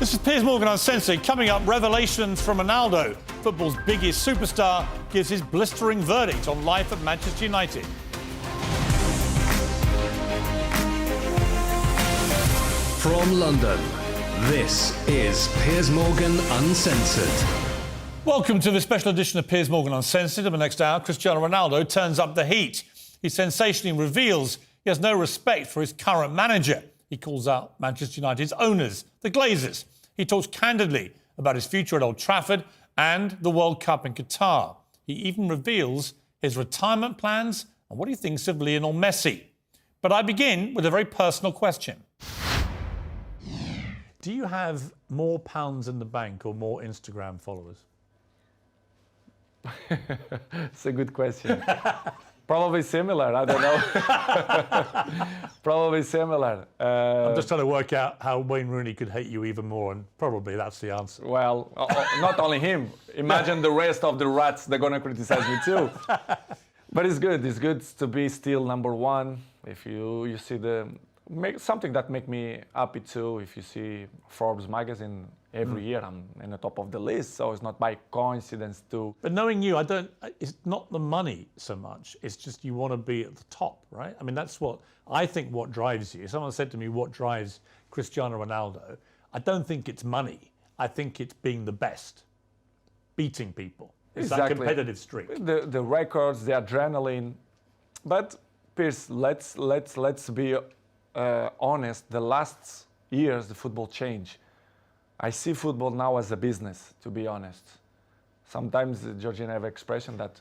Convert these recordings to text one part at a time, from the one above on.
This is Piers Morgan Uncensored. Coming up, revelations from Ronaldo. Football's biggest superstar gives his blistering verdict on life at Manchester United. From London, this is Piers Morgan Uncensored. Welcome to the special edition of Piers Morgan Uncensored. In the next hour, Cristiano Ronaldo turns up the heat. He sensationally reveals he has no respect for his current manager. He calls out Manchester United's owners, the Glazers. He talks candidly about his future at Old Trafford and the World Cup in Qatar. He even reveals his retirement plans and what he thinks of Lionel Messi. But I begin with a very personal question. Do you have more pounds in the bank or more Instagram followers? It's a good question. Probably similar, I don't know. Probably similar. I'm just trying to work out how Wayne Rooney could hate you even more, and probably that's the answer. Well, not only him. Imagine the rest of the rats, they're going to criticize me too. But it's good to be still number one. If you see something that make me happy too, if you see Forbes magazine, every year I'm in the top of the list, so it's not by coincidence too. But knowing you, it's not the money so much, it's just you want to be at the top, right? I mean, that's what drives you. Someone said to me, what drives Cristiano Ronaldo? I don't think it's money. I think it's being the best, beating people. It's exactly. That competitive streak. The records, the adrenaline. But Piers, let's be honest. The last years, the football changed. I see football now as a business, to be honest. Sometimes Georgina have an expression that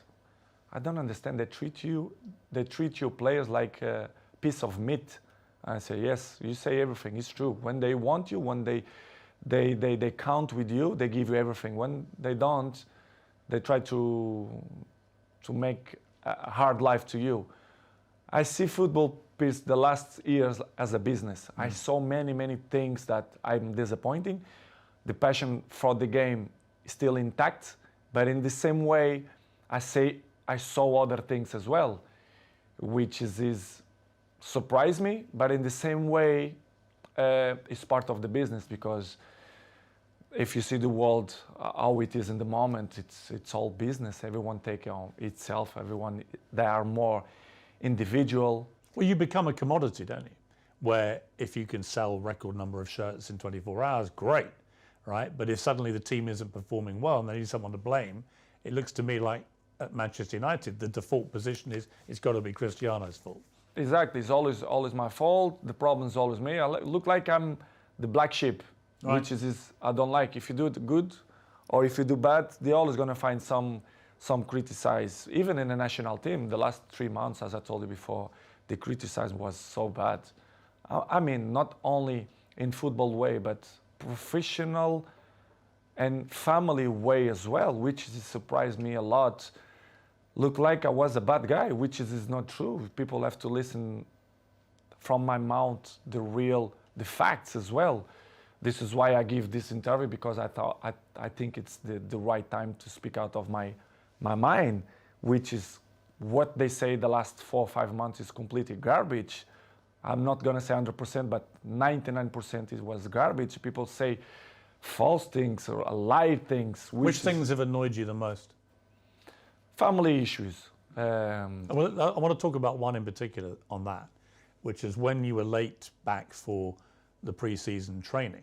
I don't understand. They treat you players like a piece of meat. I say, yes, you say everything. It's true. When they want you, when they count with you, they give you everything. When they don't, they try to make a hard life to you. I see football, Piers, the last years as a business. I saw many things that I'm disappointing. The passion for the game is still intact, but in the same way, I saw other things as well, which is surprised me, but in the same way, it's part of the business, because if you see the world, how it is in the moment, it's all business. Everyone take on itself, they are more individual. Well, you become a commodity, don't you? Where if you can sell a record number of shirts in 24 hours, great. Right, but if suddenly the team isn't performing well and they need someone to blame, it looks to me like at Manchester United, the default position is it's got to be Cristiano's fault. Exactly, it's always my fault. The problem is always me. I look like I'm the black sheep, right. Which is I don't like. If you do it good or if you do bad, they're always going to find some criticize. Even in the national team, the last 3 months, as I told you before, the criticism was so bad. I mean, not only in football way, but professional and family way as well, which surprised me a lot. Look like I was a bad guy, which is not true. People have to listen from my mouth the facts as well. This is why I give this interview, because I think it's the right time to speak out of my mind, which is what they say the last 4 or 5 months is completely garbage. I'm not going to say 100%, but 99% it was garbage. People say false things or lie things. Which things have annoyed you the most? Family issues. I want to talk about one in particular on that, which is when you were late back for the pre-season training.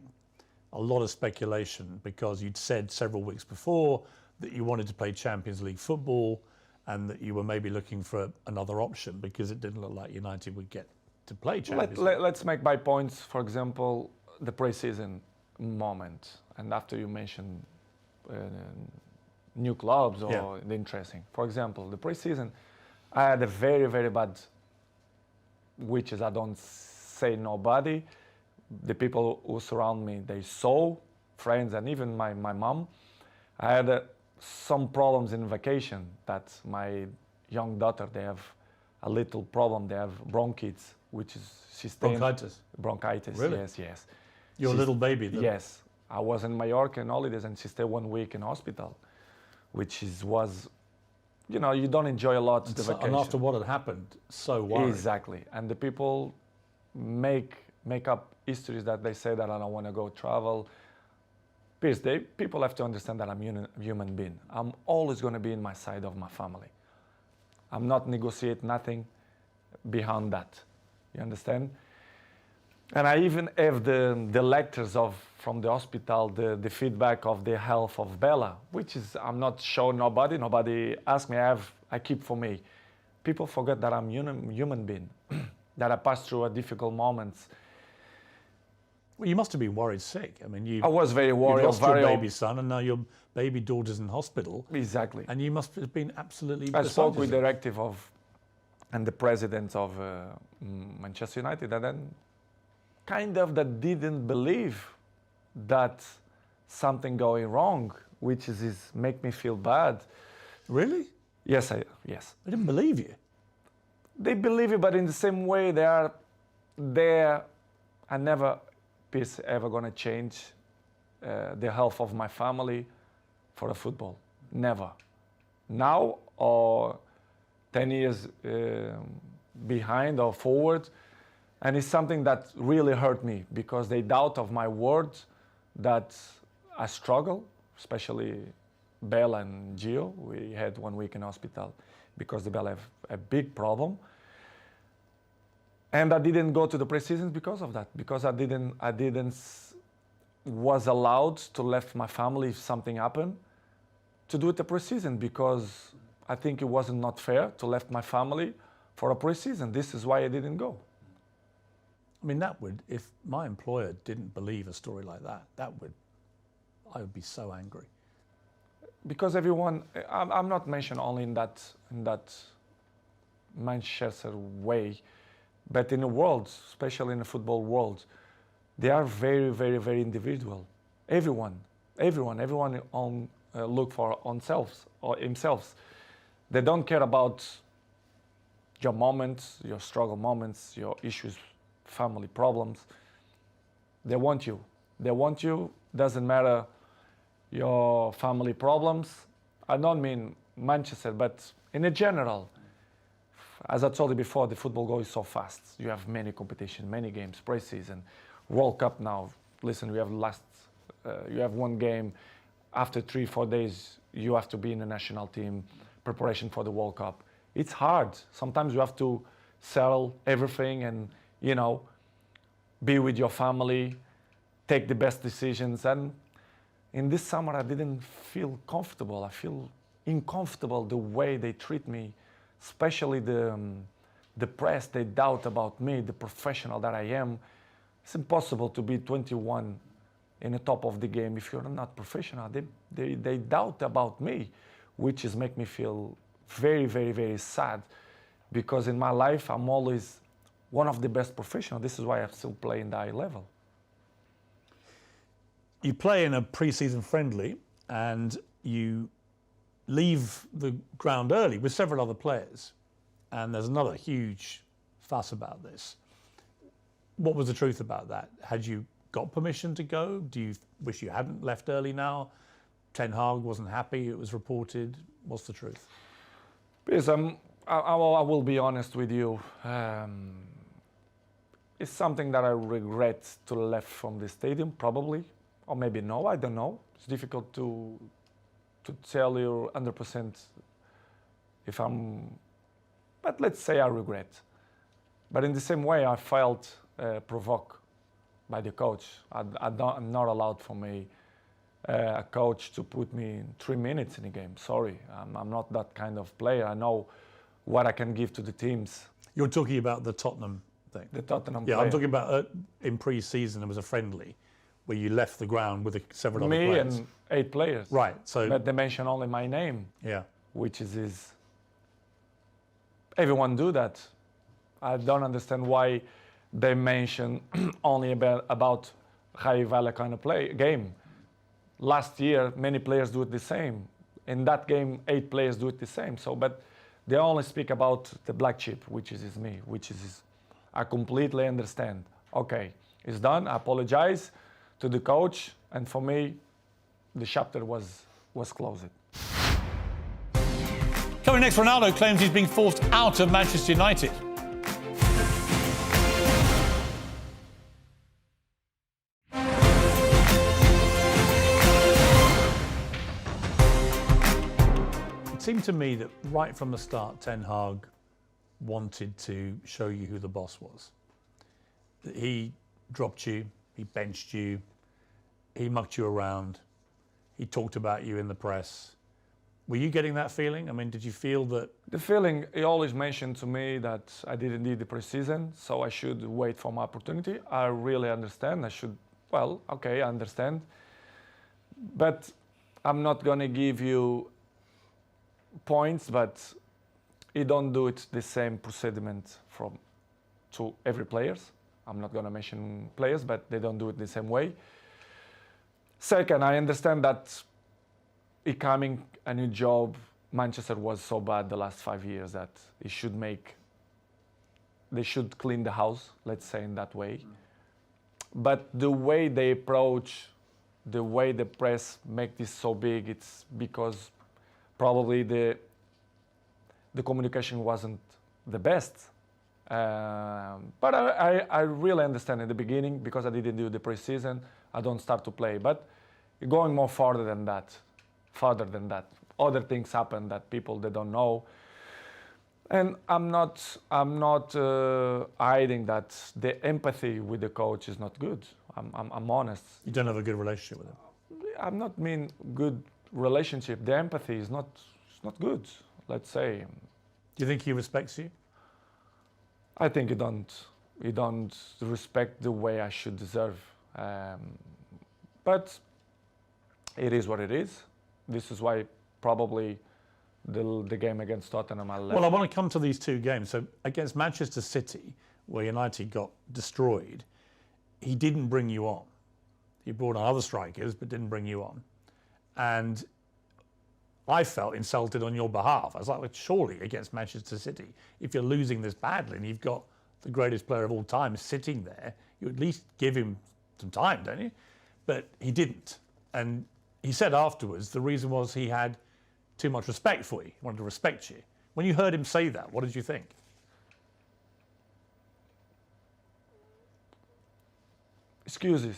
A lot of speculation, because you'd said several weeks before that you wanted to play Champions League football and that you were maybe looking for another option because it didn't look like United would get to play Champions League. Let's make by points, for example, the pre-season moment. And after you mentioned new clubs or the interesting. For example, the pre-season, I had a very bad, which is I don't say nobody. The people who surround me, they saw, friends and even my mom. I had some problems in vacation that my young daughter, they have a little problem. They have bronchitis, which is she's bronchitis. Bronchitis, really? Yes. Your little baby, though. Yes. I was in Mallorca on holidays and she stayed 1 week in hospital, which was, you don't enjoy a lot the vacation. And after what had happened, so worried. Exactly. And the people make up histories that they say that I don't want to go travel. Piers, people have to understand that I'm a human being. I'm always going to be in my side of my family. I'm not negotiate nothing behind that. You understand? And I even have the letters from the hospital, the feedback of the health of Bella, which is I'm not showing nobody. Nobody asked me. I keep for me. People forget that I'm human being, that I pass through a difficult moments. Well, you must have been worried sick. I mean, I was very worried. You lost your baby son, and now your baby daughter's in hospital. Exactly. And you must have been absolutely. I spoke with the directive and the president of Manchester United, and then kind of that didn't believe that something going wrong, which is make me feel bad. Really? Yes. They didn't believe you. They believe it, but in the same way, they are there. I never, Piers, ever gonna change the health of my family for a football. Never. Now or 10 years behind or forward, and it's something that really hurt me because they doubt of my words that I struggle, especially Bella and Gio. We had 1 week in hospital because the Bella have a big problem. And I didn't go to the pre-seasons because of that, because I didn't was allowed to left my family if something happened to do it the pre-season, because I think it wasn't not fair to left my family for a pre-season. This is why I didn't go. I mean, that would, if my employer didn't believe a story like that, I would be so angry. Because everyone, I'm not mentioned only in that Manchester way, but in the world, especially in the football world, they are very, very, very individual. Everyone on look for themselves or themselves. They don't care about your moments, your struggle moments, your issues, family problems. They want you. They want you. Doesn't matter your family problems. I don't mean Manchester, but in a general. As I told you before, the football goes so fast. You have many competition, many games, pre-season, World Cup now. Listen, we have you have one game. After 3-4 days, you have to be in the national team, preparation for the World Cup. It's hard. Sometimes you have to sell everything and, be with your family, take the best decisions. And in this summer, I didn't feel comfortable. I feel uncomfortable the way they treat me, especially the press. They doubt about me, the professional that I am. It's impossible to be 21 in the top of the game if you're not professional. They doubt about me, which is make me feel very, very, very sad, because in my life I'm always one of the best professionals. This is why I still play in the high level. You play in a pre-season friendly and you leave the ground early with several other players, and there's another huge fuss about this. What was the truth about that? Had you got permission to go? Do you wish you hadn't left early now? Ten Hag wasn't happy, it was reported. What's the truth? Because I will be honest with you. It's something that I regret to left from the stadium, probably, or maybe no, I don't know. It's difficult to tell you 100% if but let's say I regret. But in the same way, I felt provoked by the coach. I'm not allowed for me, a coach, to put me in 3 minutes in a game. Sorry, I'm not that kind of player. I know what I can give to the teams. You're talking about the Tottenham thing? The Tottenham Yeah, player. I'm talking about in pre-season, there was a friendly where you left the ground with several other players. Me and 8 players. Right, so... But they mention only my name. Yeah. Which is everyone do that. I don't understand why they mention only about high value kind of game. Last year, many players do it the same. In that game, 8 players do it the same. So, but they only speak about the black sheep, which is me, I completely understand. Okay, it's done. I apologize to the coach, and for me, the chapter was closed. Coming next, Ronaldo claims he's being forced out of Manchester United. seemed to me that right from the start, Ten Hag wanted to show you who the boss was. He dropped you, he benched you, he mucked you around, he talked about you in the press. Were you getting that feeling? I mean, did you feel that? The feeling, he always mentioned to me that I didn't need the preseason, so I should wait for my opportunity. I really understand. Well, okay, I understand. But I'm not going to give you points, but he don't do it the same procediment to every players. I'm not going to mention players, but they don't do it the same way. Second, I understand that becoming a new job, Manchester was so bad the last 5 years that they should clean the house, let's say in that way. But the way they approach, the way the press make this so big, it's because probably the communication wasn't the best. But I really understand in the beginning, because I didn't do the preseason, I don't start to play. But going more further than that, other things happen that they don't know. And I'm not hiding that the empathy with the coach is not good. I'm honest. You don't have a good relationship with him? I'm not mean good relationship. The empathy is not good, let's say. Do you think he respects you? I think he don't respect the way I should deserve. But it is what it is. This is why probably the game against Tottenham I left. Well, I want to come to these two games. So against Manchester City, where United got destroyed, he didn't bring you on. He brought on other strikers, but didn't bring you on. And I felt insulted on your behalf. I was like, well, surely against Manchester City, if you're losing this badly and you've got the greatest player of all time sitting there, you at least give him some time, don't you? But he didn't. And he said afterwards the reason was he had too much respect for you. He wanted to respect you. When you heard him say that, what did you think? Excuses.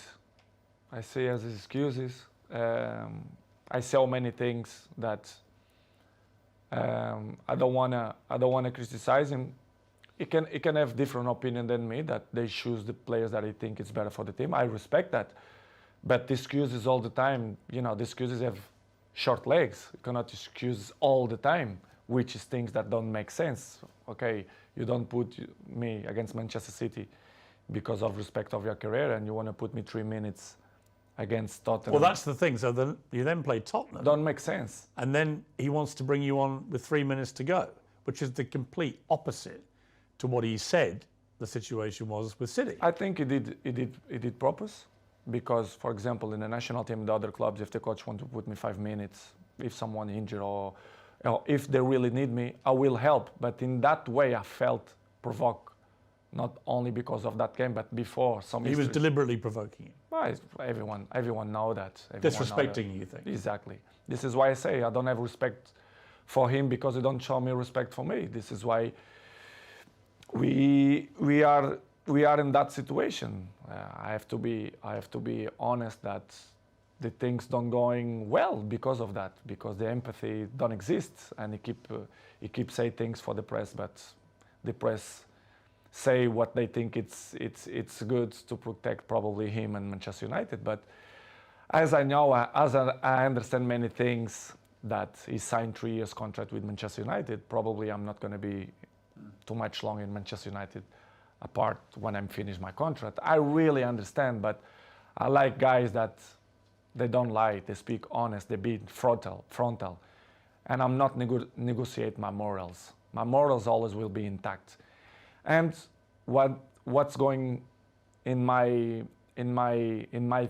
I say as excuses. I say many things that I don't wanna criticize him. He can have different opinion than me, that they choose the players that they think is better for the team. I respect that. But the excuses all the time, the excuses have short legs. You cannot excuse all the time, which is things that don't make sense. Okay, you don't put me against Manchester City because of respect of your career, and you want to put me 3 minutes against Tottenham. Well, that's the thing. So then you then play Tottenham. Don't make sense. And then he wants to bring you on with 3 minutes to go, which is the complete opposite to what he said the situation was with City. I think he did purpose, because, for example, in the national team, the other clubs, if the coach wants to put me 5 minutes, if someone injured or if they really need me, I will help. But in that way, I felt provoked, not only because of that game, but before some. He was deliberately provoking you. Well, everyone know that. Disrespecting you, think? Exactly. This is why I say I don't have respect for him, because he don't show me respect for me. This is why we are in that situation. I have to be honest that the things don't going well because of that, because the empathy don't exist, and he keep say things for the press, but the press say what they think it's good to protect probably him and Manchester United. But as I know, as I understand many things, that he signed 3 years contract with Manchester United, probably I'm not going to be too much long in Manchester United, apart when I'm finished my contract. I really understand, but I like guys that they don't lie, they speak honest, they be frontal, and I'm not negotiate my morals. My morals always will be intact. And what's going in my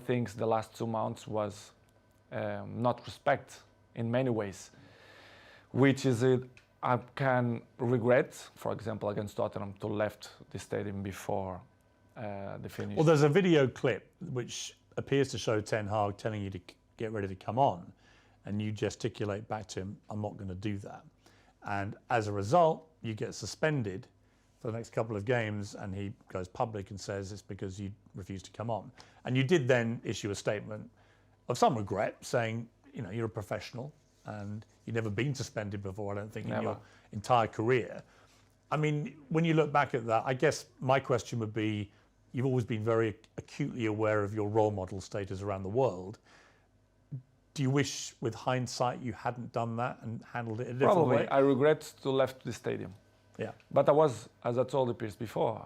things the last 2 months was not respect in many ways, which is it. I can regret, for example, against Tottenham, to left the stadium before the finish. Well, there's a video clip which appears to show Ten Hag telling you to get ready to come on, and you gesticulate back to him, "I'm not going to do that." And as a result, you get suspended for the next couple of games, and he goes public and says it's because you refused to come on. And you did then issue a statement of some regret, saying, you're a professional, and you've never been suspended before, I don't think, in Never. your entire career. I mean, when you look back at that, I guess my question would be, you've always been very acutely aware of your role model status around the world. Do you wish, with hindsight, you hadn't done that and handled it a different Probably. way? I regret to left the stadium. Yeah. But I was, as I told Piers before,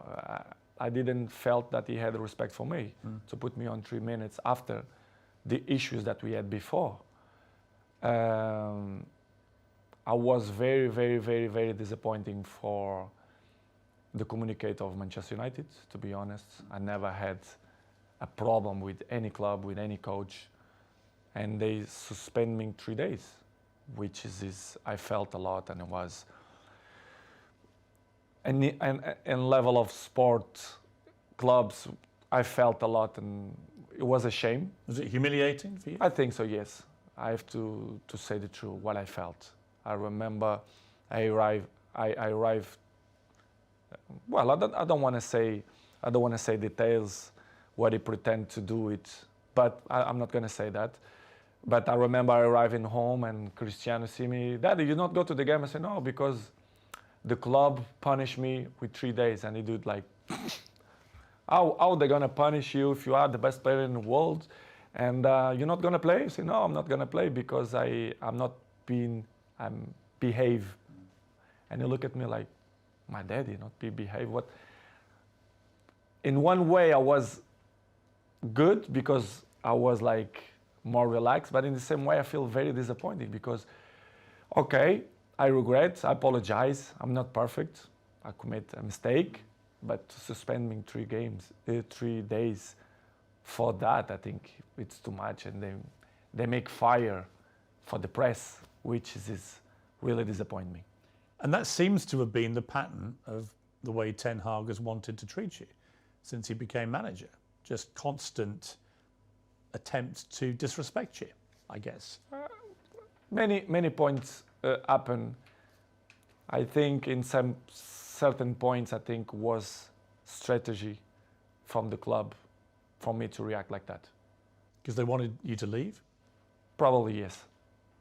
I didn't felt that he had respect for me to put me on 3 minutes after the issues that we had before. I was very, very, very, very disappointing for the communicator of Manchester United, to be honest. I never had a problem with any club, with any coach. And they suspend me 3 days, which is I felt a lot, and it was and level of sport clubs, I felt a lot, and it was a shame. Was it humiliating for you? I think so, yes. I have to say the truth, what I felt. I remember I arrived. Well, I don't want to say details what he pretend to do it, but I'm not going to say that. But I remember arriving home and Cristiano see me, Daddy, you not go to the game? I said, no, because the club punished me with 3 days. And he did like, how they going to punish you if you are the best player in the world? And you're not going to play? I said, no, I'm not going to play because I'm behave. And he looked at me like, my daddy, not behave. What? In one way, I was good because I was like more relaxed, but in the same way, I feel very disappointed because, okay, I regret, I apologize, I'm not perfect, I commit a mistake, but to suspend me 3 days for that, I think it's too much, and they make fire for the press, which is really disappoint me. And that seems to have been the pattern of the way Ten Hag has wanted to treat you since he became manager. Just constant attempts to disrespect you, I guess. Many points happen. I think in some certain points, I think was strategy from the club for me to react like that. Because they wanted you to leave? Probably yes.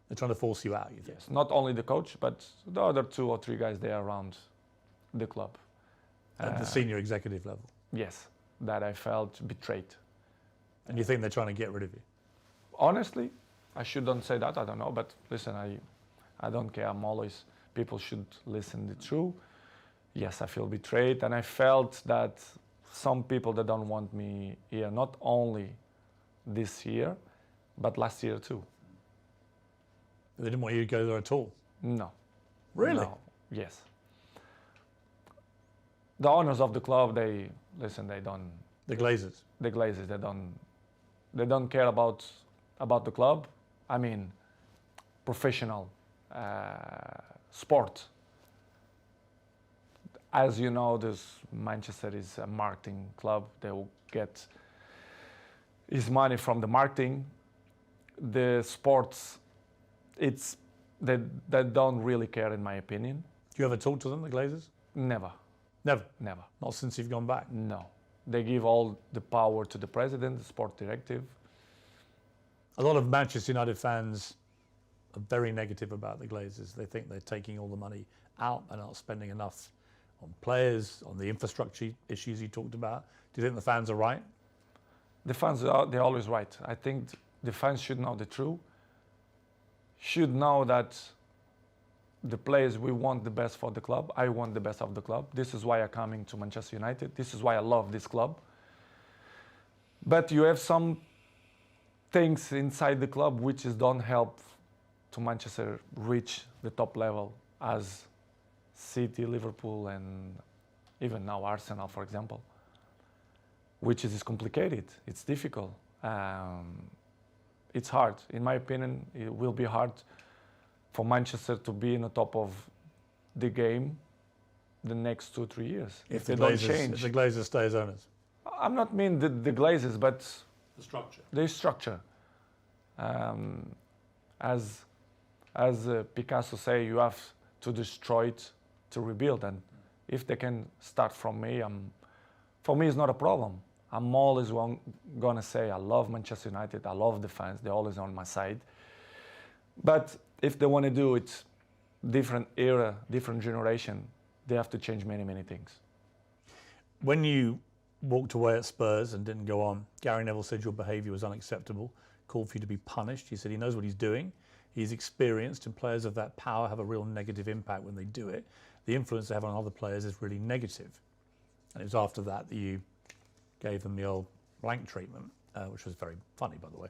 They're trying to force you out, you think? Yes, not only the coach, but the other 2 or 3 guys there around the club. At the senior executive level? Yes, that I felt betrayed. And you think they're trying to get rid of you? Honestly, I shouldn't say that, I don't know, but listen, I don't care, people should listen the truth. Yes, I feel betrayed, and I felt that some people that don't want me here, not only this year, but last year too. They didn't want you to go there at all? No. Really? No. Yes. The owners of the club, they don't. The Glazers? The Glazers, they don't care about the club. I mean, professional sport. As you know, Manchester is a marketing club. They will get his money from the marketing. The sports, they don't really care, in my opinion. Do you ever talk to them, the Glazers? Never. Never? Never. Not since you've gone back? No. They give all the power to the president, the sport directive. A lot of Manchester United fans are very negative about the Glazers. They think they're taking all the money out and not spending enough on players, on the infrastructure issues you talked about. Do you think the fans are right? The fans, they're always right. I think the fans should know the truth, should know that the players, we want the best for the club. I want the best of the club. This is why I'm coming to Manchester United. This is why I love this club. But you have some things inside the club which don't help to Manchester reach the top level as City, Liverpool, and even now Arsenal, for example, which is complicated. It's difficult. It's hard. In my opinion, it will be hard for Manchester to be in the top of the game the next 2-3 years if they don't change. If the Glazers stay as owners? I'm not mean the Glazers, but The structure. the structure. As Picasso say, you have to destroy it to rebuild. And if they can start from me, for me it's not a problem. I'm always gonna say I love Manchester United. I love the fans. They're always on my side. But if they want to do it, different era, different generation, they have to change many, many things. When you walked away at Spurs and didn't go on, Gary Neville said your behaviour was unacceptable, called for you to be punished. He said he knows what he's doing. He's experienced, and players of that power have a real negative impact when they do it. The influence they have on other players is really negative. And it was after that that you gave them the old blank treatment, which was very funny, by the way.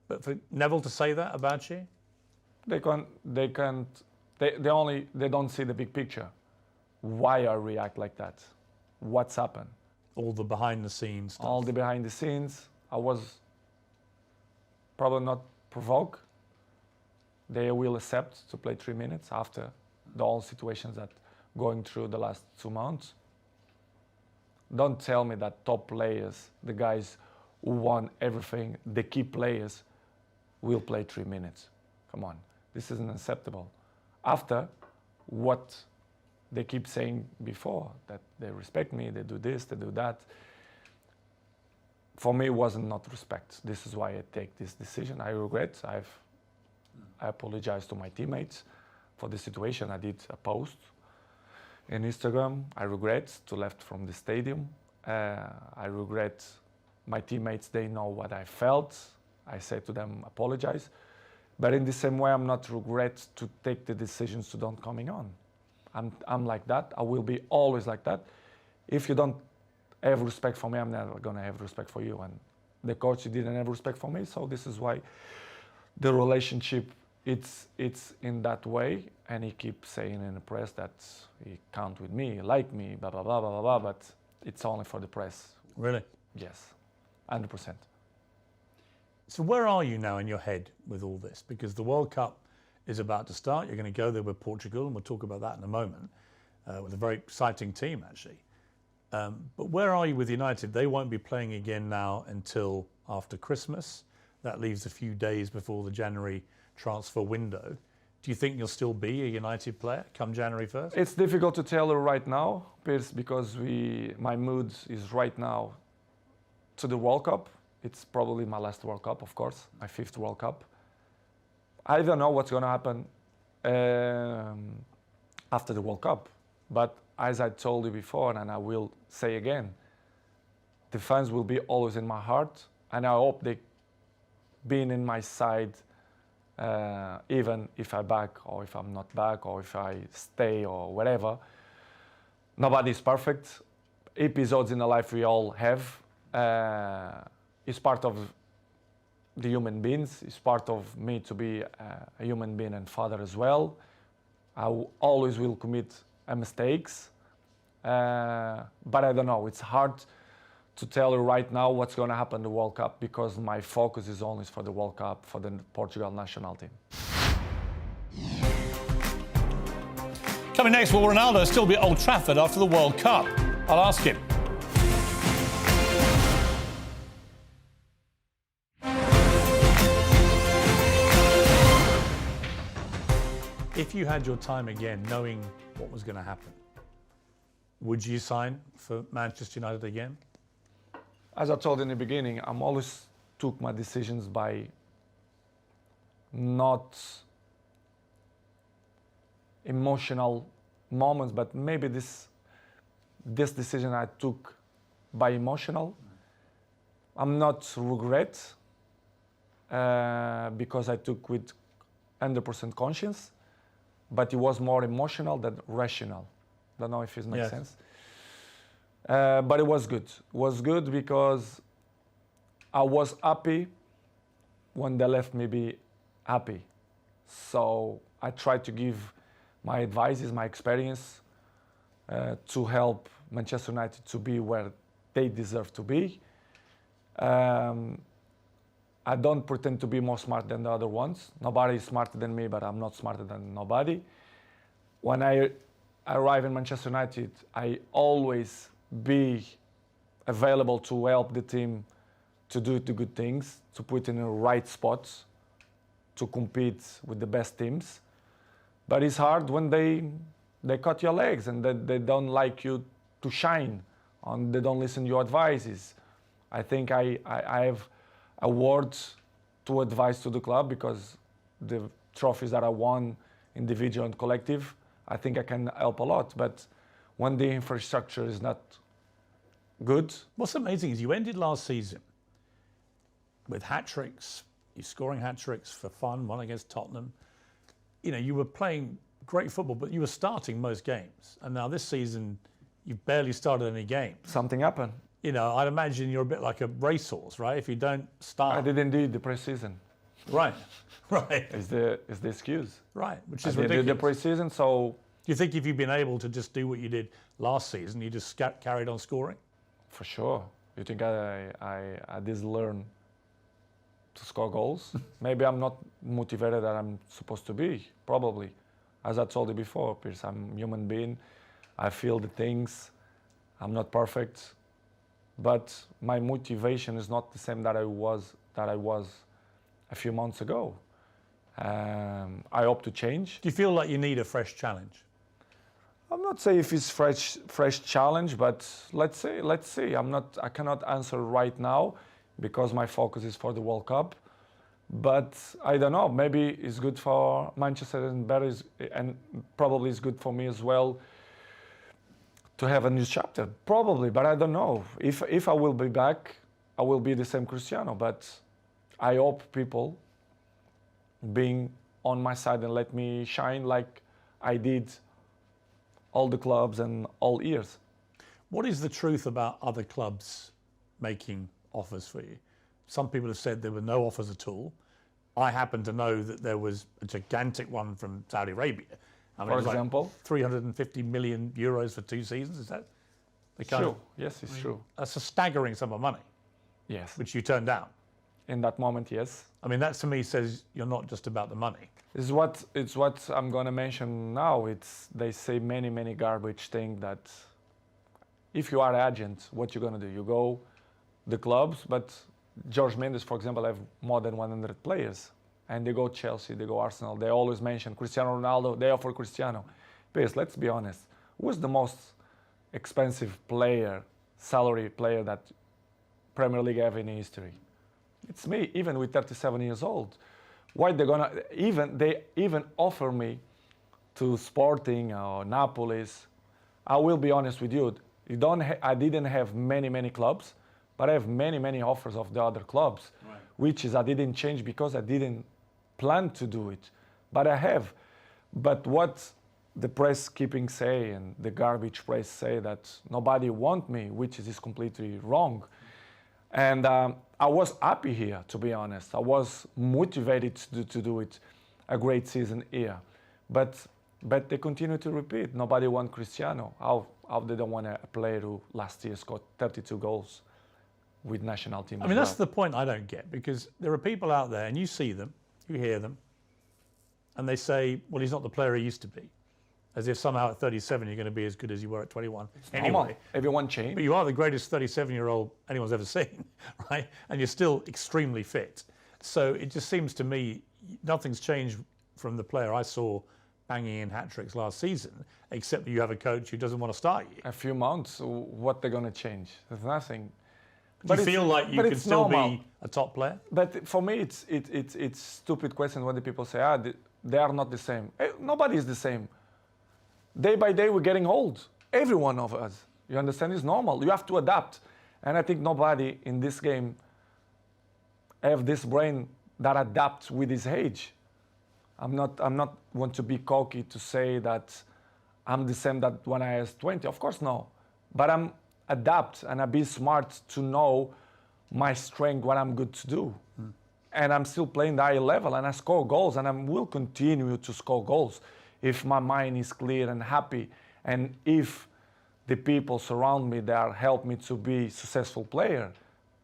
But for Neville to say that about you? They don't see the big picture. Why I react like that? What's happened? All the behind the scenes stuff. All the behind the scenes. I was probably not provoked. They will accept to play 3 minutes after the whole situations that going through the last 2 months. Don't tell me that top players, the guys who won everything, the key players, will play 3 minutes. Come on, this isn't acceptable. After what they keep saying before, that they respect me, they do this, they do that. For me, it wasn't not respect. This is why I take this decision. I regret. I apologize to my teammates for the situation. I did a post in Instagram. I regret to left from the stadium. I regret my teammates. They know what I felt. I say to them, apologize. But in the same way, I'm not regret to take the decisions to don't coming on. I'm like that. I will be always like that. If you don't have respect for me, I'm never gonna have respect for you. And the coach didn't have respect for me, so this is why the relationship it's in that way. And he keeps saying in the press that he can't with me, like me, blah blah blah blah blah blah. But it's only for the press. Really? Yes, 100%. So where are you now in your head with all this? Because the World Cup is about to start. You're going to go there with Portugal, and we'll talk about that in a moment, with a very exciting team, actually. But where are you with United? They won't be playing again now until after Christmas. That leaves a few days before the January transfer window. Do you think you'll still be a United player come January 1st? It's difficult to tell right now, Piers, because my mood is right now to the World Cup. It's probably my last World Cup, of course, my 5th World Cup. I don't know what's going to happen after the World Cup. But as I told you before, and I will say again, the fans will be always in my heart. And I hope they being in my side, even if I'm back or if I'm not back or if I stay or whatever. Nobody's perfect. Episodes in the life we all have. It's part of the human beings. It's part of me to be a human being and father as well. Always will commit mistakes, but I don't know. It's hard to tell you right now what's going to happen in the World Cup because my focus is only for the World Cup, for the Portugal national team. Coming next, will Ronaldo still be at Old Trafford after the World Cup? I'll ask him. If you had your time again, knowing what was going to happen, would you sign for Manchester United again? As I told in the beginning, I'm always took my decisions by not emotional moments, but maybe this decision I took by emotional. I'm not regret because I took with 100% conscience. But it was more emotional than rational. Don't know if it makes sense. But it was good. It was good because I was happy when they left me be happy. So I tried to give my advices, my experience to help Manchester United to be where they deserve to be. I don't pretend to be more smart than the other ones. Nobody is smarter than me, but I'm not smarter than nobody. When I arrive in Manchester United, I always be available to help the team to do the good things, to put in the right spots, to compete with the best teams. But it's hard when they cut your legs and they don't like you to shine, and they don't listen to your advices. I think I have a word to advise to the club because trophies that I won, individual and collective, I think I can help a lot. But when the infrastructure is not good, What's amazing is you ended last season with hat-tricks, you're scoring hat-tricks for fun, one against Tottenham. You know, you were playing great football, but you were starting most games. And now this season, you've barely started any games. something happened. You know, I'd imagine you're a bit like a racehorse, right? If you don't start... I didn't do the pre-season. Right, right, Is the excuse. right, which I is didn't do the ridiculous. pre-season, so Do you think if you'd been able to just do what you did last season, you just carried on scoring? for sure. You think I did learn to score goals? Maybe I'm not motivated that I'm supposed to be, probably. As I told you before, Piers, I'm a human being. I feel the things. I'm not perfect. But my motivation is not the same that I was a few months ago. I hope to change. Do you feel like you need a fresh challenge? I'm not saying if it's fresh challenge, but let's see. I cannot answer right now because my focus is for the World Cup. But I don't know. Maybe it's good for Manchester and probably it's good for me as well to have a new chapter. Probably, but I don't know. If I will be back, I will be the same Cristiano. But I hope people being on my side and let me shine like I did all the clubs and all years. What is the truth about other clubs making offers for you? Some people have said there were no offers at all. I happen to know that there was a gigantic one from Saudi Arabia. I mean, For it was like example? 350 million euros for 2 seasons. Is that the kind True. of, Yes, it's true. that's a staggering sum of money, Yes. which you turned down. In that moment, yes. I mean, that to me says you're not just about the money. It's what I'm gonna mention now. They say many garbage things that if you are agent, what you're gonna do? You go the clubs, but George Mendes, for example, have more than 100 players, and they go Chelsea, they go Arsenal. They always mention Cristiano Ronaldo. They offer Cristiano. Piers, let's be honest. Who's the most expensive player, salary player that Premier League have in history? It's me, even with 37 years old. Why they even offer me to Sporting or Napolis? I will be honest with you. I didn't have many clubs, but I have many offers of the other clubs, right. Which is I didn't change because I didn't plan to do it, but I have. But what the press keeping say and the garbage press say that nobody want me, which is completely wrong. And I was happy here, to be honest. I was motivated to do it, a great season here. But they continue to repeat. Nobody want Cristiano. How they don't want a player who last year scored 32 goals with national team. I mean, that's the point I don't get, because there are people out there, and you see them, you hear them, and they say, well, he's not the player he used to be. As if somehow at 37 you're going to be as good as you were at 21. Anyway, everyone changed. But you are the greatest 37-year-old anyone's ever seen, right? And you're still extremely fit. So it just seems to me nothing's changed from the player I saw banging in hat-tricks last season, except that you have a coach who doesn't want to start you. A few months, what they're going to change? There's nothing. Do you feel like you can still be a top player? But for me, it's stupid question when the people say, they are not the same. Nobody is the same. Day by day, we're getting old. Every one of us. You understand? It's normal. You have to adapt. And I think nobody in this game have this brain that adapts with his age. I'm not want to be cocky to say that I'm the same that when I was 20. Of course, no. But I'm adapt and I be smart to know my strength, what I'm good to do. And I'm still playing the high level and I score goals and I will continue to score goals if my mind is clear and happy, and if the people surround me that help me to be a successful player,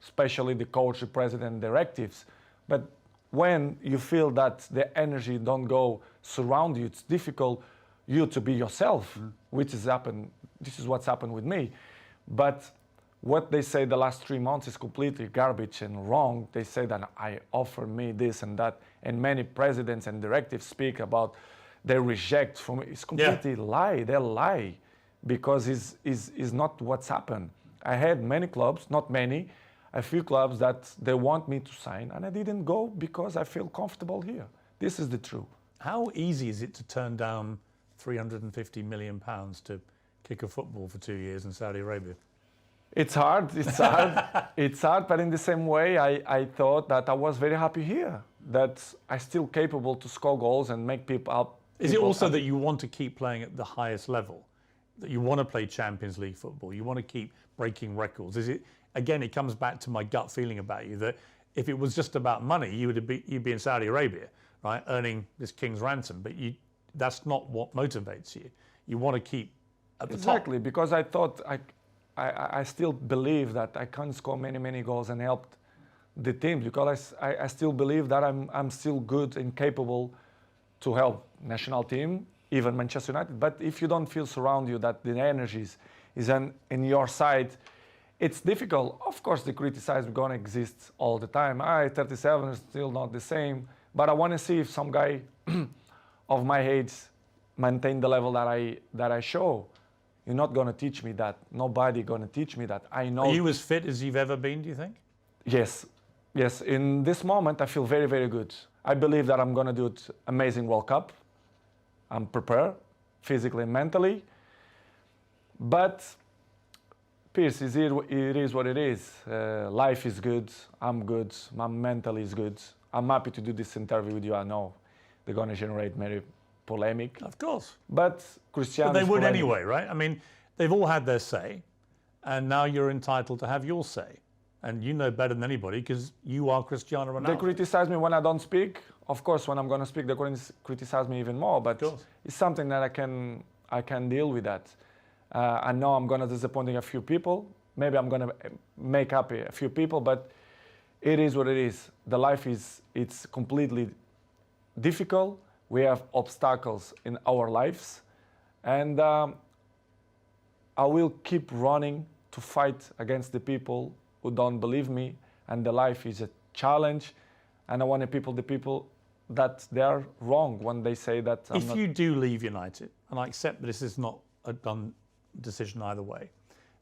especially the coach, the president, directives. But when you feel that the energy don't go surround you, it's difficult you to be yourself, which has happened. This is what's happened with me. But what they say the last 3 months is completely garbage and wrong. They say that I offer me this and that, and many presidents and directives speak about they reject from it. It's completely lie. They lie because it's not what's happened. I had many clubs, not many, a few clubs that they want me to sign, and I didn't go because I feel comfortable here. This is the truth. How easy is it to turn down £350 million to kick a football for 2 years in Saudi Arabia? It's hard, it's hard, it's hard, but in the same way, I thought that I was very happy here, that I'm still capable to score goals and make people up. Is it also that you want to keep playing at the highest level? That you want to play Champions League football? You want to keep breaking records? Is it, again, it comes back to my gut feeling about you, that if it was just about money, you'd be in Saudi Arabia, right, earning this king's ransom, but that's not what motivates you. You want to keep at the top. Exactly, because I thought I still believe that I can score many goals and help the team, because I still believe that I'm still good and capable to help national team, even Manchester United. But if you don't feel surround you that the energies is in your side, it's difficult. Of course, the criticism is going to exist all the time. 37 is still not the same, but I want to see if some guy of my age maintain the level that I show. You're not going to teach me that. Nobody going to teach me that. I know. Are you as fit as you've ever been, do you think? Yes. Yes. In this moment, I feel very good. I believe that I'm going to do it amazing World Cup. I'm prepared physically and mentally. But Piers, it is what it is. Life is good. I'm good. My mental is good. I'm happy to do this interview with you. I know they're going to generate many polemic. Of course. But Cristiano. But they would polemic. anyway, right? I mean, they've all had their say, and now you're entitled to have your say. And you know better than anybody because you are Cristiano Ronaldo. They criticize me when I don't speak. Of course, when I'm going to speak, they're going to criticize me even more. But it's something that I can deal with that. I know I'm going to disappoint a few people. Maybe I'm going to make happy a few people, but it is what it is. The life it's completely difficult. We have obstacles in our lives, and I will keep running to fight against the people who don't believe me. And the life is a challenge, and I want the people that they are wrong when they say that. If you do leave United, and I accept that this is not a done decision either way,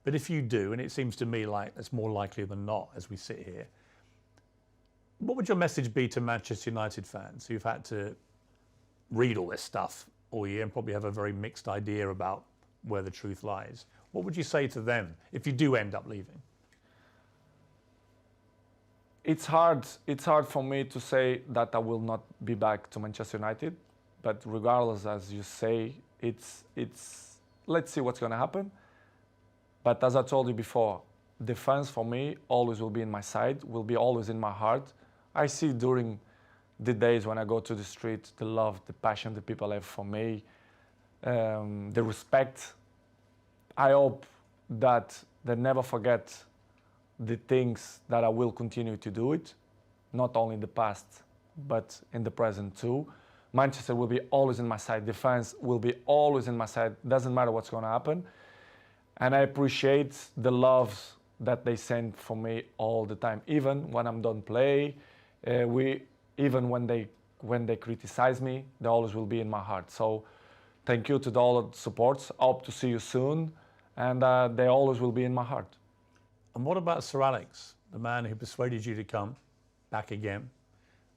but if you do, and it seems to me like it's more likely than not as we sit here, what would your message be to Manchester United fans who've had to read all this stuff all year and probably have a very mixed idea about where the truth lies? What would you say to them if you do end up leaving? It's hard for me to say that I will not be back to Manchester United, but regardless, as you say, it's let's see what's going to happen. But as I told you before, the fans for me always will be in my side, will be always in my heart. I see during the days when I go to the street, the love, the passion the people have for me, the respect. I hope that they never forget the things that I will continue to do it, not only in the past, but in the present too. Manchester will be always in my side. The fans will be always in my side. Doesn't matter what's going to happen. And I appreciate the love that they send for me all the time, even when I'm done play. Even when they criticize me, they always will be in my heart. So thank you to all the supports. I hope to see you soon, and they always will be in my heart. And what about Sir Alex, the man who persuaded you to come back again?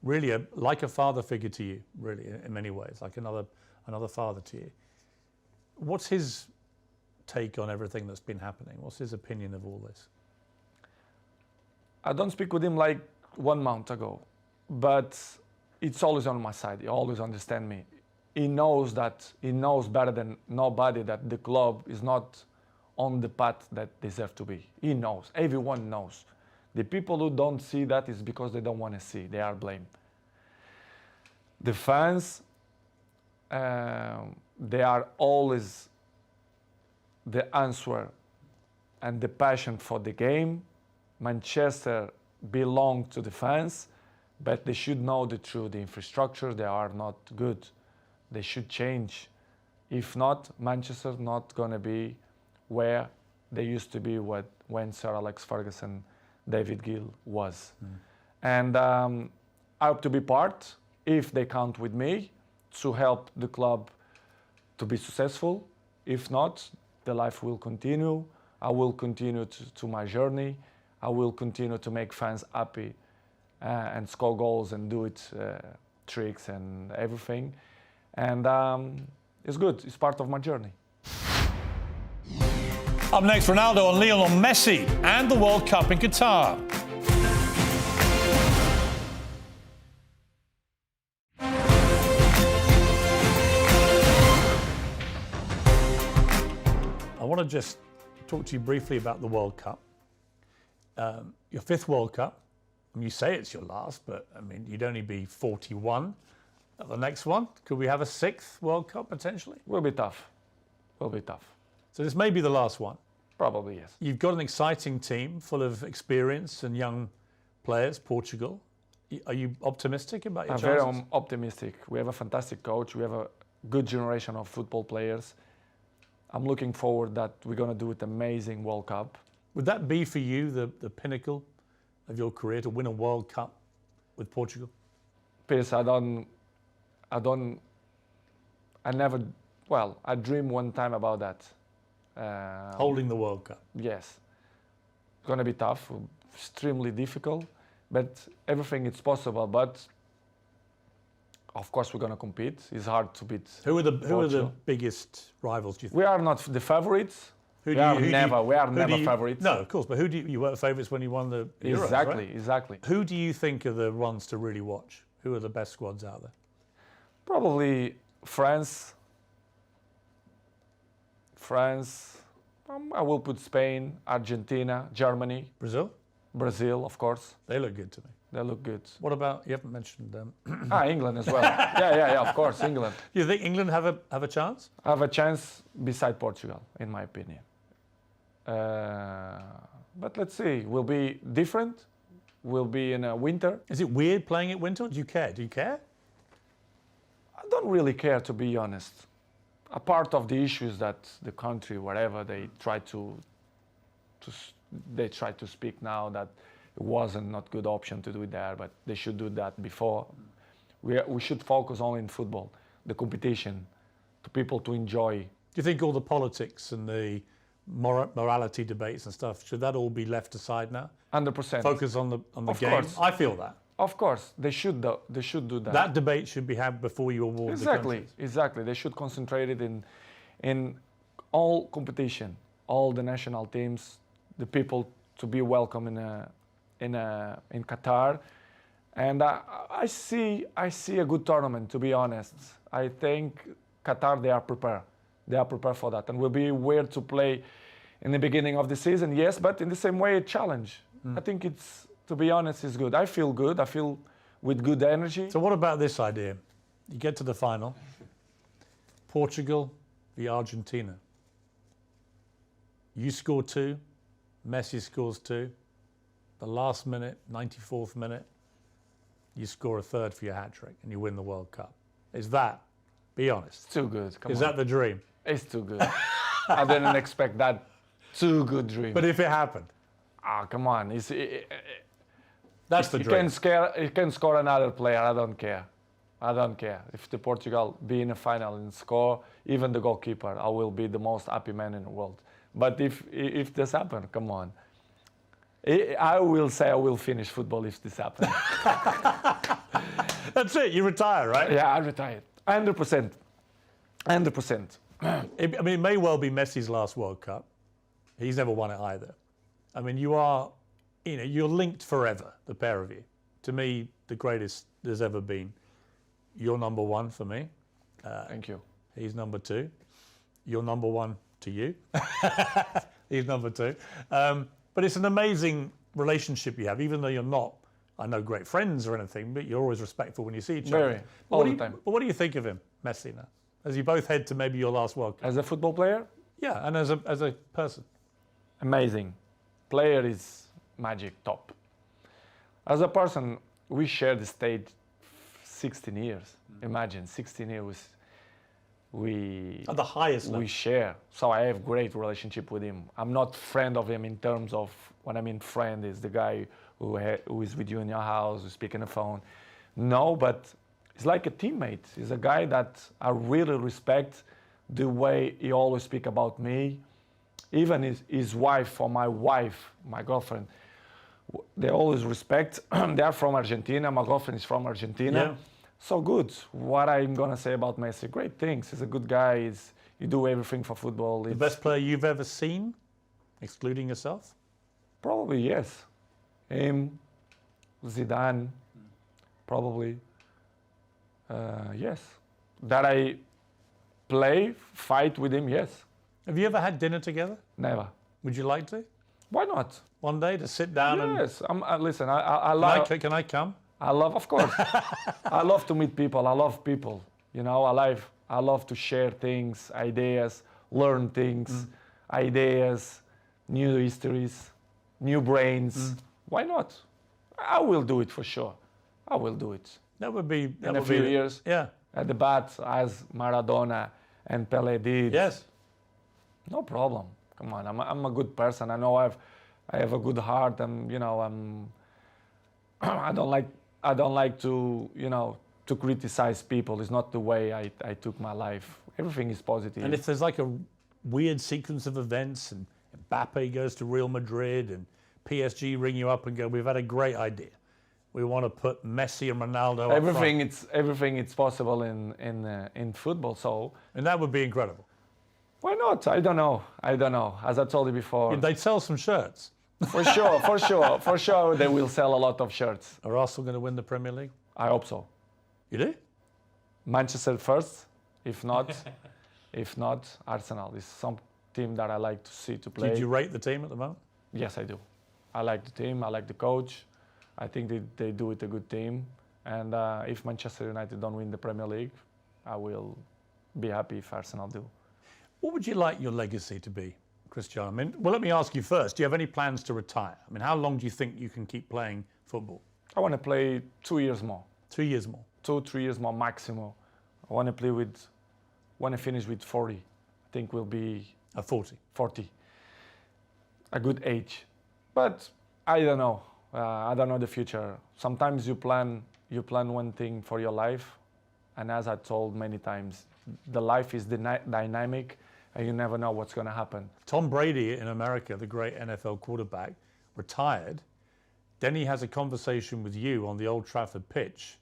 Really, like a father figure to you, really, in many ways, like another father to you. What's his take on everything that's been happening? What's his opinion of all this? I don't speak with him like 1 month ago, but it's always on my side. He always understands me. He knows better than nobody that the club is not on the path that deserve to be. He knows. Everyone knows. The people who don't see that is because they don't want to see. They are blamed. The fans, they are always the answer and the passion for the game. Manchester belongs to the fans, but they should know the truth. The infrastructure, they are not good. They should change. If not, Manchester not going to be where they used to be when Sir Alex Ferguson, David Gill was. And I hope to be part, if they count with me, to help the club to be successful. If not, the life will continue. I will continue to my journey. I will continue to make fans happy and score goals and do it tricks and everything. And it's good. It's part of my journey. Up next, Ronaldo and Lionel Messi and the World Cup in Qatar. I want to just talk to you briefly about the World Cup. Your fifth World Cup. I mean, you say it's your last, but I mean, you'd only be 41 at the next one. Could we have a sixth World Cup potentially? Will be tough. Will be tough. So this may be the last one. Probably, yes. You've got an exciting team full of experience and young players, Portugal. Are you optimistic about your I'm chances? very optimistic. We have a fantastic coach. We have a good generation of football players. I'm looking forward that we're going to do an amazing World Cup. Would that be for you the pinnacle of your career, to win a World Cup with Portugal? Piers, I dreamed one time about that. Holding the World Cup. Yes. It's going to be tough, extremely difficult, but everything is possible. But of course, we're going to compete. It's hard to beat. Who are the Portugal. biggest rivals, do you think? We are not the favorites. We are never favorites. No, of course, but who do you were favourites when you won the Euros, Exactly, right? exactly. Who do you think are the ones to really watch? Who are the best squads out there? Probably France. I will put Spain, Argentina, Germany, Brazil, of course. They look good to me. They look good. What about, you haven't mentioned England as well. yeah, of course, England. Do you think England have a chance? Have a chance beside Portugal, in my opinion. But let's see. Will be different. Will be in a winter. Is it weird playing at winter? Do you care? Do you care? I don't really care, to be honest. A part of the issues that the country, wherever they try to speak now that it wasn't not good option to do it there, but they should do that before. We should focus only in football, the competition, to people to enjoy. Do you think all the politics and the morality debates and stuff, should that all be left aside now? 100%. Focus on the Of game. course. I feel that. Of course, they should do that. That debate should be had before you award the countries. Exactly. They should concentrate it in all competition, all the national teams, the people to be welcome in Qatar, and I see a good tournament. To be honest, I think Qatar, they are prepared. They are prepared for that, and will be weird to play in the beginning of the season. Yes, but in the same way, a challenge. I think it's. To be honest, it's good. I feel good. I feel with good energy. So what about this idea? You get to the final, Portugal v Argentina. You score 2, Messi scores 2. The last minute, 94th minute, you score a third for your hat-trick and you win the World Cup. Is that, be honest, It's too good. Come is on. that the dream? It's too good. I didn't expect that. Too good dream. But if it happened, Come on. that's the You dream. can score another player. I don't care. If the Portugal be in a final and score, even the goalkeeper, I will be the most happy man in the world. But if this happens, come on. I will say I will finish football if this happens. That's it, you retire, right? Yeah, I retired. 100%. 100%. I mean, it may well be Messi's last World Cup. He's never won it either. I mean, you're linked forever, the pair of you. To me, the greatest there's ever been. You're number one for me. Thank you. He's number 2. You're number 1 to you. He's number 2. But it's an amazing relationship you have, even though you're not, I know, great friends or anything, but you're always respectful when you see each other. All the time. But what do you think of him, Messi, now? As you both head to maybe your last World Cup. As a football player, Yeah, and as a person. amazing. Player is magic, top. As a person, we share the stage 16 years. Imagine, 16 years we At the highest level. we share. So I have great relationship with him. I'm not friend of him in terms of, when I mean friend is the guy who is with you in your house, who speak on the phone. No, but he's like a teammate. He's a guy that I really respect the way he always speak about me. Even his wife or my girlfriend, they always respect. They are from Argentina. My girlfriend is from Argentina. Yeah. So good. What I'm gonna say about Messi? Great things. He's a good guy. You do everything for football. The best player you've ever seen, excluding yourself? Probably yes. Him, Zidane, probably. Yes. That I fight with him. Yes. Have you ever had dinner together? Never. Would you like to? Why not? One day to sit down Yes. Listen. I love. Can I come? I love, of course. I love to meet people. I love people. You know, I love to share things, ideas, learn things, ideas, new histories, new brains. Why not? I will do it for sure. I will do it. That would be In a few years. Yeah. At the bat, as Maradona and Pelé did. Yes. No problem. Come on, I'm a good person. I know I have a good heart. I don't like to to criticize people. It's not the way I took my life. Everything is positive. And if there's like a weird sequence of events and Mbappe goes to Real Madrid and PSG ring you up and go, we've had a great idea. We want to put Messi and Ronaldo up front. Everything it's possible in football. So And that would be incredible. why not? I don't know. As I told you before, They'd sell some shirts. for sure they will sell a lot of shirts. Are Arsenal going to win the Premier League? I hope so. You do? Manchester first, if not Arsenal is some team that I like to see to play. Did you rate the team at the moment? Yes, I do. I like the team. I like the coach. I think they do it a good team. And if Manchester United don't win the Premier League, I will be happy if Arsenal do. What would you like your legacy to be, Cristiano? I mean, well, let me ask you first. Do you have any plans to retire? I mean, how long do you think you can keep playing football? I want to play 2 years more. 2 years more? 2-3 years more maximum. I want to finish with 40. I think we'll be 40. 40. A good age. But I don't know. I don't know the future. Sometimes you plan one thing for your life, and as I told many times, the life is dynamic, and you never know what's going to happen. Tom Brady in America, the great NFL quarterback, retired. Then he has a conversation with you on the Old Trafford pitch,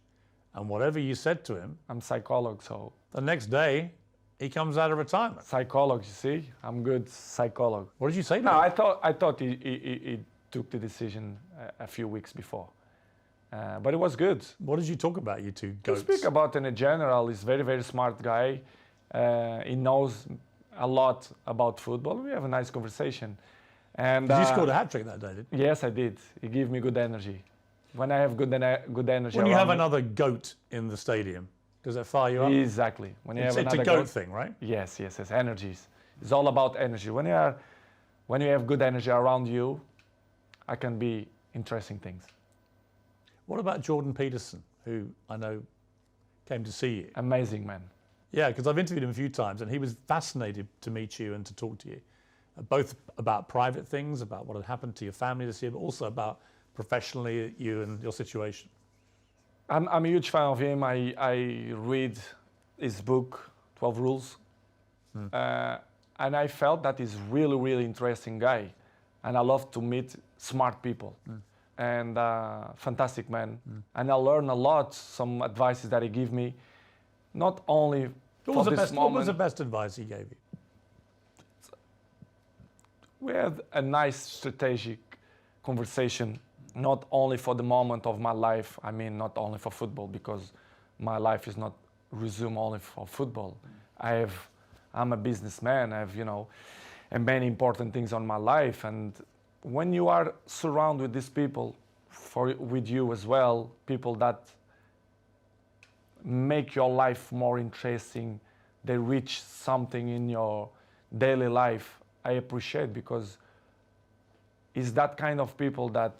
and whatever you said to him, I'm psychologist, so the next day he comes out of retirement. psychologist. You see, I'm good psychologist. What did you say to No, him? I thought he took the decision a few weeks before, but it was good. What did you talk about, you two To goats? speak about in a general, he's very, very smart guy. He knows a lot about football. We have a nice conversation. And You scored a hat-trick that day, didn't you? yes, I did. He gave me good energy. When I have good energy, When you have around me- another goat in the stadium, does that fire you up? exactly. When you It's have a another goat thing, right? Yes. Energies. It's all about energy. When you have good energy around you, I can be interesting things. What about Jordan Peterson, who I know came to see you? Amazing man. Yeah, because I've interviewed him a few times, and he was fascinated to meet you and to talk to you, both about private things, about what had happened to your family this year, but also about professionally you and your situation. I'm a huge fan of him. I read his book, 12 Rules, and I felt that he's really, really interesting guy, and I love to meet smart people. And fantastic man. And I learn a lot, some advices that he give me, not only What for was, the this best, what moment. was the best advice he gave you? We had a nice strategic conversation, not only for the moment of my life. I mean, not only for football, because my life is not resumed only for football. I'm a businessman. I have, and many important things on my life. And when you are surrounded with these people, with you as well, people that make your life more interesting, they reach something in your daily life, I appreciate, because it's that kind of people that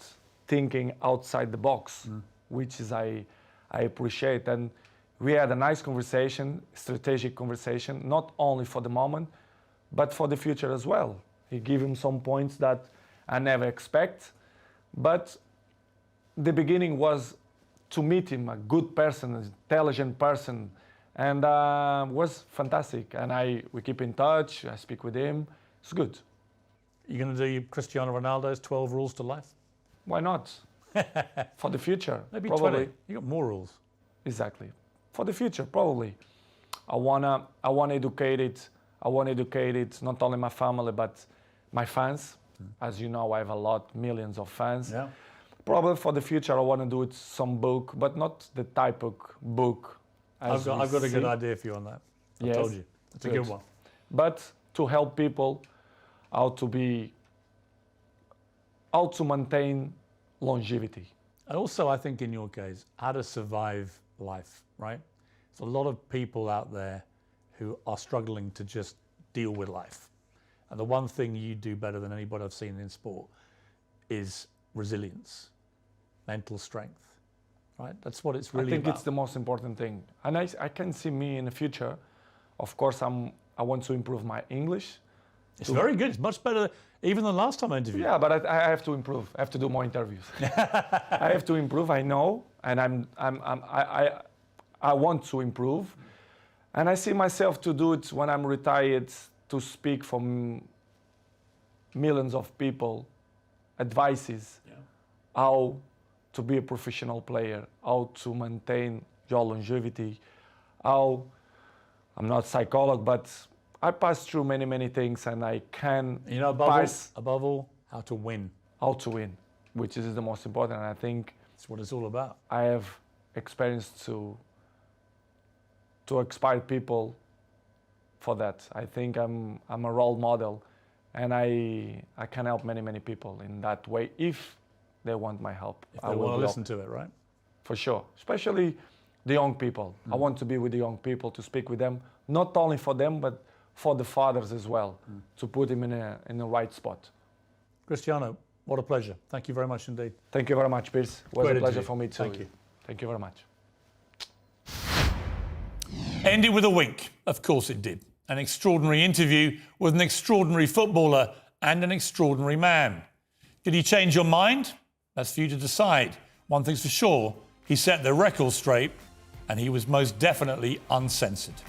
thinking outside the box, which is I appreciate. And we had a nice conversation, strategic conversation, not only for the moment, but for the future as well. He gave him some points that I never expect, but the beginning was to meet him, a good person, an intelligent person, and was fantastic. And we keep in touch. I speak with him. It's good. You're going to do Cristiano Ronaldo's 12 rules to life? Why not? For the future, Maybe probably. 20. You got more rules. Exactly. for the future, probably. I wanna educate it. I want to educate it, not only my family, but my fans. As you know, I have millions of fans. Yeah. Probably for the future, I want to do it some book, but not the type of book. I've got a good idea for you on that. I told you. It's a good one. But to help people how to maintain longevity. And also, I think in your case, how to survive life, right? There's a lot of people out there who are struggling to just deal with life. And the one thing you do better than anybody I've seen in sport is resilience, mental strength, right? That's what it's really I think about. it's the most important thing. And I can see me in the future. Of course, I want to improve my English. It's very good. It's much better even than last time I interviewed. Yeah, but I have to improve. I have to do more interviews. I have to improve. I know, and I want to improve, and I see myself to do it when I'm retired, to speak for millions of people, advices, how to be a professional player, how to maintain your longevity, how I'm not a psychologist, but I pass through many things, and I can above all, how to win. How to win, which is the most important. And I think that's what it's all about. I have experience to inspire people for that. I think I'm a role model, and I can help many people in that way if they want my help. If they want to listen to it, right? For sure, especially the young people. I want to be with the young people, to speak with them, not only for them, but for the fathers as well, to put him in the right spot. Cristiano, what a pleasure. Thank you very much indeed. Thank you very much, Piers. It was Great a pleasure interview. for me too. Thank you. Thank you very much. Ended with a wink. Of course it did. An extraordinary interview with an extraordinary footballer and an extraordinary man. Did he change your mind? That's for you to decide. One thing's for sure, he set the record straight, and he was most definitely uncensored.